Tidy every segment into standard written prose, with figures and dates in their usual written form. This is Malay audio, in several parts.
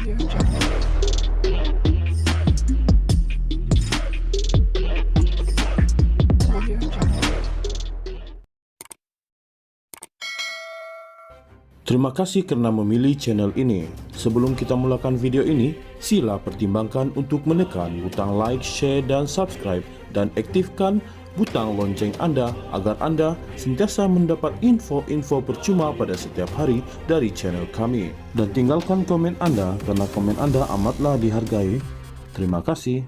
Terima kasih karena memilih channel ini. Sebelum kita mulakan video ini, sila pertimbangkan untuk menekan butang like, share, dan subscribe, dan aktifkan butang lonceng Anda agar Anda sentiasa mendapat info-info percuma pada setiap hari dari channel kami. Dan tinggalkan komen Anda karena komen Anda amatlah dihargai. Terima kasih.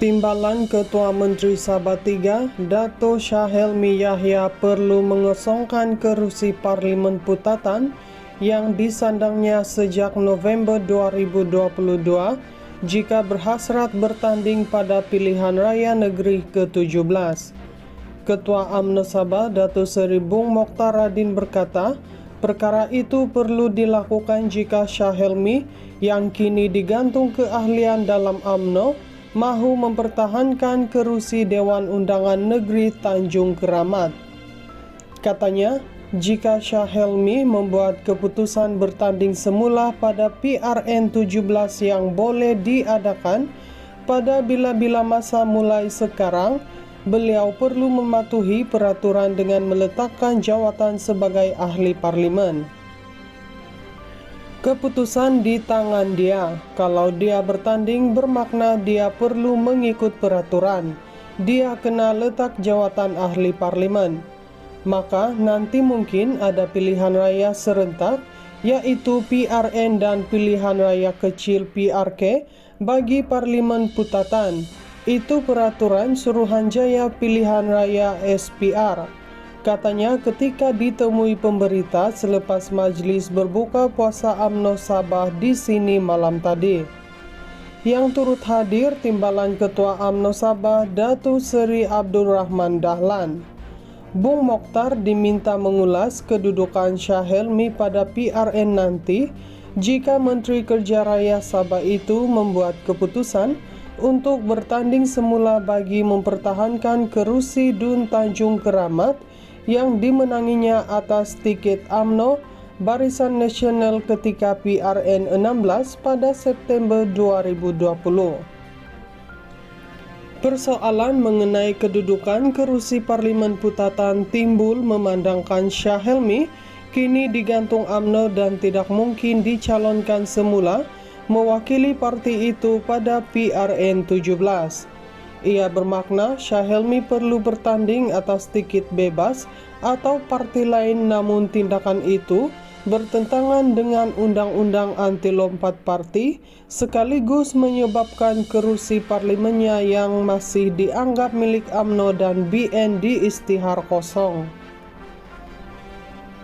Timbalan Ketua Menteri Sabah III, Dato' Syahelmi Yahya perlu mengosongkan kerusi Parlimen Putatan yang disandangnya sejak November 2022 jika berhasrat bertanding pada pilihan raya negeri ke-17. Ketua UMNO Sabah, Datuk Seri Bung Mokhtar Radin berkata, perkara itu perlu dilakukan jika Syahelmi yang kini digantung keahlian dalam UMNO mahu mempertahankan kerusi Dewan Undangan Negeri Tanjung Keramat. Katanya, jika Syahelmi membuat keputusan bertanding semula pada PRN 17 yang boleh diadakan pada bila-bila masa mulai sekarang, beliau perlu mematuhi peraturan dengan meletakkan jawatan sebagai ahli parlimen. Keputusan di tangan dia. Kalau dia bertanding bermakna dia perlu mengikut peraturan. Dia kena letak jawatan ahli parlimen. Maka nanti mungkin ada pilihan raya serentak, yaitu PRN dan pilihan raya kecil PRK bagi Parlimen Putatan. Itu peraturan Suruhanjaya Pilihan Raya SPR. Katanya ketika ditemui pemberita selepas majlis berbuka puasa UMNO Sabah di sini malam tadi. Yang turut hadir Timbalan Ketua UMNO Sabah, Datuk Seri Abdul Rahman Dahlan. Bung Mokhtar diminta mengulas kedudukan Syahelmi pada PRN nanti jika Menteri Kerja Raya Sabah itu membuat keputusan untuk bertanding semula bagi mempertahankan kerusi Dun Tanjung Keramat yang dimenanginya atas tiket UMNO Barisan Nasional ketika PRN 16 pada September 2020. Persoalan mengenai kedudukan kerusi Parlimen Putatan timbul memandangkan Syahelmi kini digantung UMNO dan tidak mungkin dicalonkan semula mewakili parti itu pada PRN 17. Ia bermakna Syahelmi perlu bertanding atas tiket bebas atau parti lain, namun tindakan itu bertentangan dengan Undang-Undang Anti Lompat Parti sekaligus menyebabkan kerusi parlimennya yang masih dianggap milik UMNO dan BN diistihar kosong.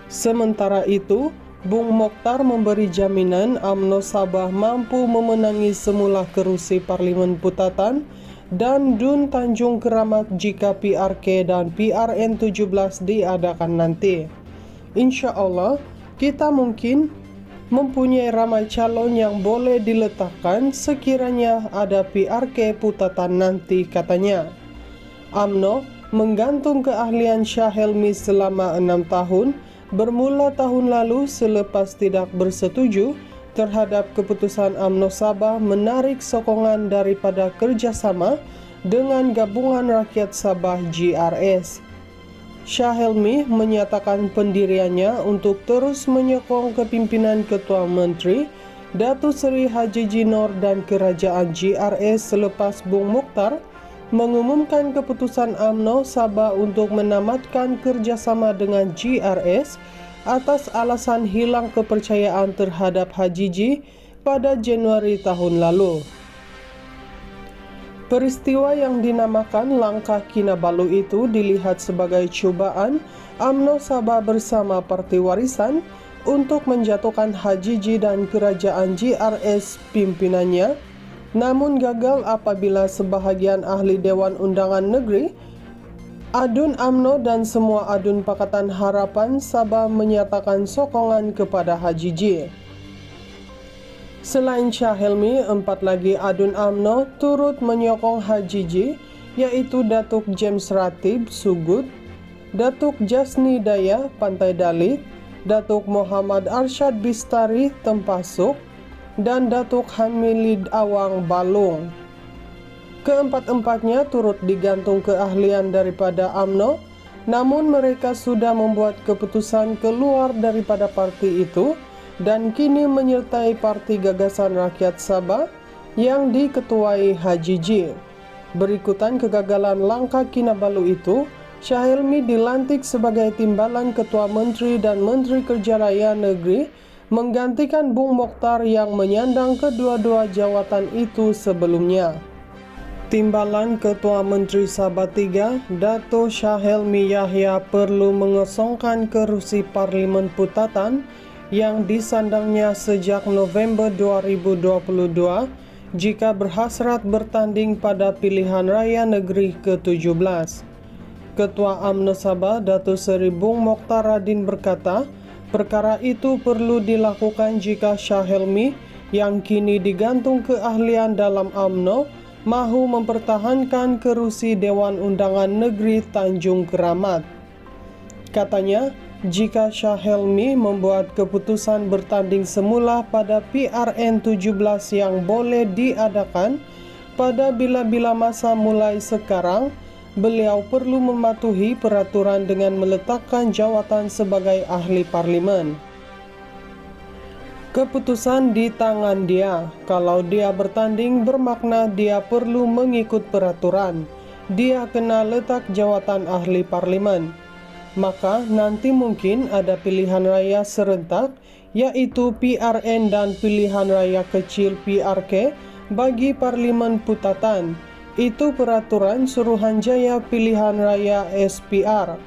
Sementara itu, Bung Mokhtar memberi jaminan UMNO Sabah mampu memenangi semula kerusi Parlimen Putatan dan Dun Tanjung Keramat jika PRK dan PRN 17 diadakan nanti. Insya Allah, kita mungkin mempunyai ramai calon yang boleh diletakkan sekiranya ada PRK Putatan nanti, katanya. UMNO menggantung keahlian Syahelmi selama 6 tahun, bermula tahun lalu selepas tidak bersetuju terhadap keputusan UMNO Sabah menarik sokongan daripada kerjasama dengan Gabungan Rakyat Sabah GRS. Syahelmi menyatakan pendiriannya untuk terus menyokong kepimpinan Ketua Menteri Datuk Seri Haji Jinor dan Kerajaan GRS selepas Bung Mokhtar mengumumkan keputusan UMNO Sabah untuk menamatkan kerjasama dengan GRS atas alasan hilang kepercayaan terhadap Haji Ji pada Januari tahun lalu. Peristiwa yang dinamakan Langkah Kinabalu itu dilihat sebagai cubaan UMNO Sabah bersama Parti Warisan untuk menjatuhkan Haji Ji dan Kerajaan GRS pimpinannya, namun gagal apabila sebahagian ahli Dewan Undangan Negeri Adun UMNO dan semua Adun Pakatan Harapan Sabah menyatakan sokongan kepada Haji Ji. Selain Syahelmi, 4 lagi Adun UMNO turut menyokong Haji Ji, yaitu Datuk James Ratib Sugut, Datuk Jasni Daya Pantai Dalit, Datuk Muhammad Arsyad Bistari Tempasuk, dan Datuk Hamilid Awang Balung. Keempat-empatnya turut digantung keahlian daripada UMNO, namun mereka sudah membuat keputusan keluar daripada parti itu dan kini menyertai Parti Gagasan Rakyat Sabah yang diketuai Haji J. Berikutan kegagalan langkah Kinabalu itu, Syahelmi dilantik sebagai Timbalan Ketua Menteri dan Menteri Kerja Raya Negeri, menggantikan Bung Mokhtar yang menyandang kedua-dua jawatan itu sebelumnya. Timbalan Ketua Menteri Sabah III, Dato' Syahelmi Yahya perlu mengosongkan kerusi Parlimen Putatan yang disandangnya sejak November 2022 jika berhasrat bertanding pada pilihan raya negeri ke-17. Ketua UMNO Sabah, Dato' Seri Bung Mokhtar Radin berkata, perkara itu perlu dilakukan jika Syahelmi yang kini digantung keahlian dalam UMNO mahu mempertahankan kerusi Dewan Undangan Negeri Tanjung Keramat. Katanya, jika Syahelmi membuat keputusan bertanding semula pada PRN 17 yang boleh diadakan pada bila-bila masa mulai sekarang, beliau perlu mematuhi peraturan dengan meletakkan jawatan sebagai ahli parlimen. Keputusan di tangan dia. Kalau dia bertanding bermakna dia perlu mengikut peraturan. Dia kena letak jawatan ahli parlimen. Maka nanti mungkin ada pilihan raya serentak, yaitu PRN dan pilihan raya kecil PRK bagi Parlimen Putatan. Itu peraturan Suruhanjaya Pilihan Raya SPR.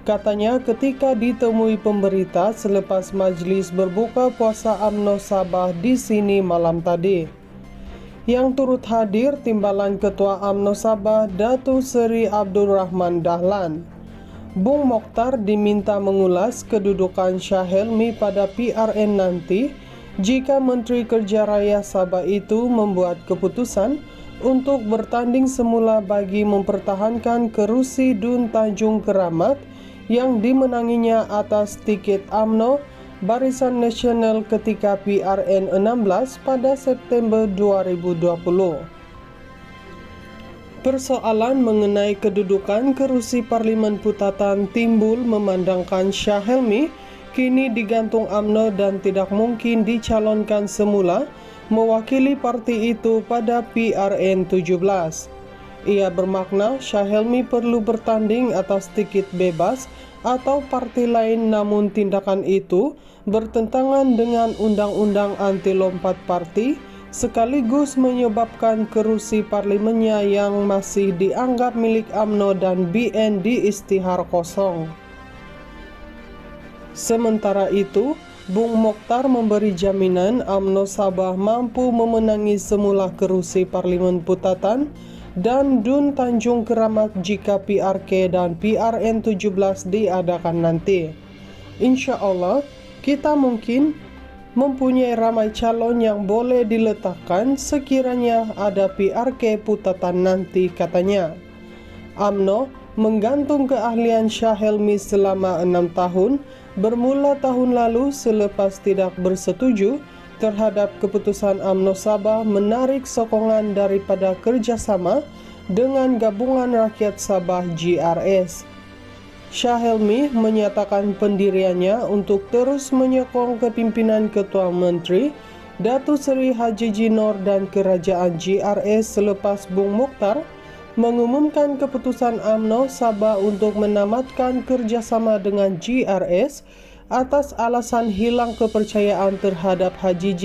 Katanya ketika ditemui pemberita selepas majlis berbuka puasa UMNO Sabah di sini malam tadi. Yang turut hadir Timbalan Ketua UMNO Sabah Datuk Seri Abdul Rahman Dahlan. Bung Mokhtar diminta mengulas kedudukan Syahelmi pada PRN nanti jika Menteri Kerja Raya Sabah itu membuat keputusan untuk bertanding semula bagi mempertahankan kerusi Dun Tanjung Keramat yang dimenanginya atas tiket UMNO Barisan Nasional ketika PRN 16 pada September 2020. Persoalan mengenai kedudukan kerusi Parlimen Putatan timbul memandangkan Syahelmi kini digantung UMNO dan tidak mungkin dicalonkan semula mewakili parti itu pada PRN 17. Ia bermakna Syahelmi perlu bertanding atas tiket bebas atau parti lain, namun tindakan itu bertentangan dengan Undang-Undang Anti Lompat Parti sekaligus menyebabkan kerusi parlimennya yang masih dianggap milik UMNO dan BN diistihar kosong. Sementara itu, Bung Mokhtar memberi jaminan UMNO Sabah mampu memenangi semula kerusi Parlimen Putatan dan Dun Tanjung Keramat jika PRK dan PRN 17 diadakan nanti. Insya Allah, kita mungkin mempunyai ramai calon yang boleh diletakkan sekiranya ada PRK Putatan nanti, katanya. UMNO menggantung keahlian Syahelmi selama 6 tahun, bermula tahun lalu selepas tidak bersetuju terhadap keputusan UMNO Sabah menarik sokongan daripada kerjasama dengan Gabungan Rakyat Sabah GRS. Syahelmi menyatakan pendiriannya untuk terus menyokong kepimpinan Ketua Menteri Datuk Seri Haji Jinor dan Kerajaan GRS selepas Bung Mokhtar mengumumkan keputusan UMNO Sabah untuk menamatkan kerjasama dengan GRS atas alasan hilang kepercayaan terhadap Haji J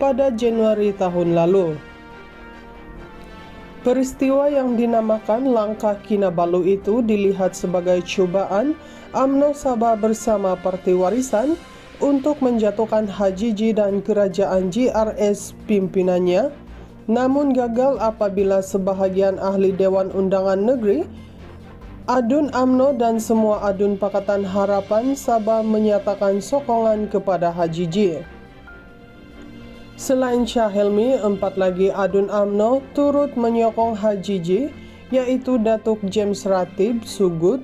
pada Januari tahun lalu. Peristiwa yang dinamakan langkah Kinabalu itu dilihat sebagai cubaan UMNO Sabah bersama Parti Warisan untuk menjatuhkan Haji J dan Kerajaan GRS pimpinannya, namun gagal apabila sebahagian ahli Dewan Undangan Negeri, Adun UMNO dan semua Adun Pakatan Harapan Sabah menyatakan sokongan kepada Haji J. Selain Syahelmi, 4 lagi Adun UMNO turut menyokong Haji J, yaitu Datuk James Ratib Sugut,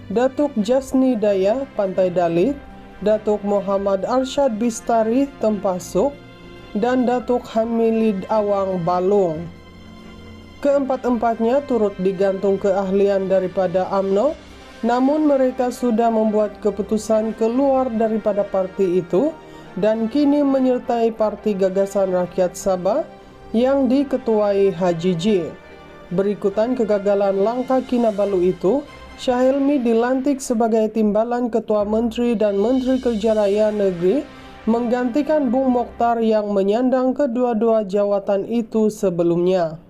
Datuk Jasni Daya Pantai Dalit, Datuk Muhammad Arsyad Bistari Tempasuk, dan Datuk Hamilid Awang Balung. Keempat-empatnya turut digantung keahlian daripada UMNO, namun mereka sudah membuat keputusan keluar daripada parti itu dan kini menyertai Parti Gagasan Rakyat Sabah yang diketuai Haji J. Berikutan kegagalan langkah Kinabalu itu, Syahilmi dilantik sebagai Timbalan Ketua Menteri dan Menteri Kerja Raya Negeri, menggantikan Bung Mokhtar yang menyandang kedua-dua jawatan itu sebelumnya.